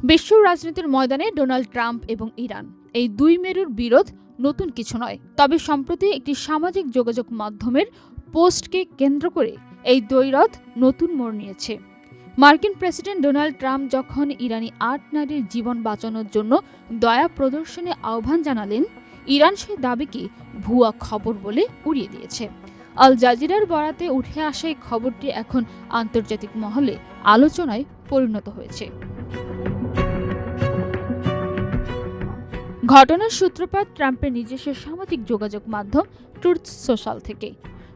বিশ্ব রাজনীতির ময়দানে ডোনাল্ড ট্রাম্প এবং ইরান এই দুই মেরুর বিরোধ নতুন কিছু নয়। তবে সম্প্রতি একটি সামাজিক যোগাযোগ মাধ্যমের পোস্টকে কেন্দ্র করে এই দ্বৈরথ নতুন মোড় নিয়েছে। মার্কিন প্রেসিডেন্ট ডোনাল্ড ট্রাম্প যখন ইরানি ৮ নারীর জীবন বাঁচানোর জন্য দয়া প্রদর্শনে আহ্বান জানালেন, ইরান সেই দাবিকে ভুয়া খবর বলে উড়িয়ে দিয়েছে। আল জাজিরার বরাতে উঠে আসা এই খবরটি এখন আন্তর্জাতিক মহলে আলোচনায় পরিণত হয়েছে। ঘটনার সূত্রপাত ট্রাম্পের নিজস্ব সামাজিক যোগাযোগ মাধ্যম ট্রুথ সোশ্যাল থেকে।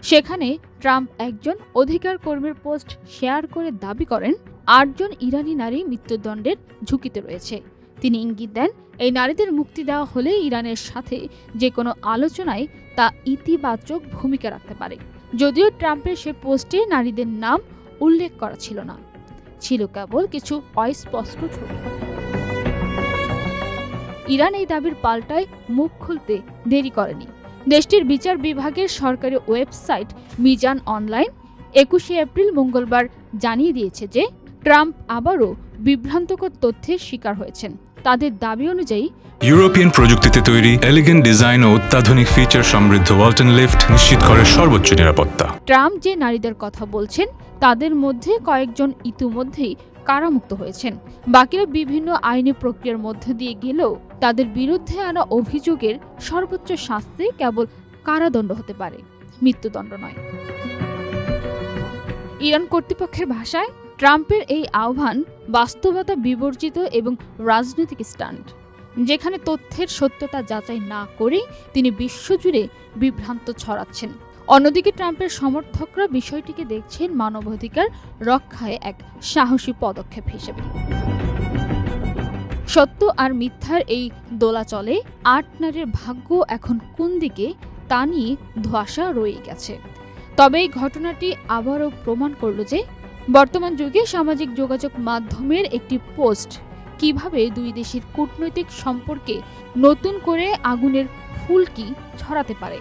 সেখানে ট্রাম্প একজন অধিকার কর্মীর পোস্ট শেয়ার করে দাবি করেন ৮ জন ইরানি নারী মৃত্যুদণ্ডের ঝুঁকিতে রয়েছে। তিনি ইঙ্গিত দেন, এই নারীদের মুক্তি দেওয়া হলে ইরানের সাথে যে কোনো আলোচনায় তা ইতিবাচক ভূমিকা রাখতে পারে। যদিও ট্রাম্পের সে পোস্টে নারীদের নাম উল্লেখ করা ছিল না, ছিল কেবল কিছু অস্পষ্ট ছবি। ইরান এই দাবির পাল্টায় মুখ খুলতে দেরি করেনি। দেশটির বিচার বিভাগের সরকারি ওয়েবসাইট মিজান অনলাইন ২১শে এপ্রিল মঙ্গলবার জানিয়ে দিয়েছে যে ট্রাম্প আবারও বিভ্রান্তকর তথ্যের শিকার হয়েছেন। তাদের দাবি অনুযায়ী ইউরোপিয়ান প্রযুক্তিতে তৈরি এলিগেন্ট ডিজাইন ও অত্যাধুনিক ফিচার সমৃদ্ধ ওয়ালটন লিফট নিশ্চিত করে সর্বোচ্চ নিরাপত্তা। ট্রাম্প যে নারীদের কথা বলছেন তাদের মধ্যে কয়েকজন ইতিমধ্যেই কারামুক্ত হয়েছেন। বাকিরা বিভিন্ন আইনি প্রক্রিয়ার মধ্য দিয়ে গেলেও তাদের বিরুদ্ধে আনা অভিযোগের সর্বোচ্চ শাস্তি কেবল কারাদণ্ড হতে পারে, মৃত্যুদণ্ড নয়। ইরান কর্তৃপক্ষের ভাষায় ট্রাম্পের এই আহ্বান বাস্তবতা বিবর্জিত এবং রাজনৈতিক স্টান্ট, যেখানে তথ্যের সত্যতা যাচাই না করেই তিনি বিশ্বজুড়ে বিভ্রান্ত ছড়াচ্ছেন। অন্যদিকে ট্রাম্পের সমর্থকরা বিষয়টিকে দেখছেন মানবাধিকার রক্ষায় এক সাহসী পদক্ষেপ হিসেবে। সত্য আর মিথ্যার এই দোলাচলে ৮ নারীর ভাগ্য এখন কোন দিকে তা নিয়ে ধোঁয়াশা রয়ে গেছে। তবে এই ঘটনাটি আবারও প্রমাণ করল যে বর্তমান যুগে সামাজিক যোগাযোগ মাধ্যমের একটি পোস্ট কিভাবে দুই দেশের কূটনৈতিক সম্পর্কে নতুন করে আগুনের ফুলকি ছড়াতে পারে।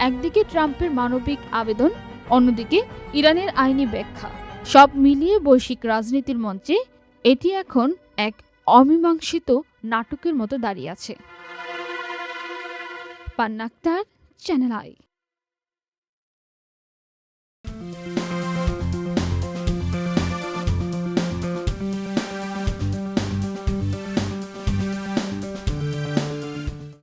একদিকে ট্রাম্পের মানবিক আবেদন, অন্যদিকে ইরানের আইনি ব্যাখ্যা, সব মিলিয়ে বৈশ্বিক রাজনীতির মঞ্চে এটি এখন এক অমীমাংসিত নাটকের মতো দাঁড়িয়ে আছে। পান্না আক্তার, চ্যানেল আই।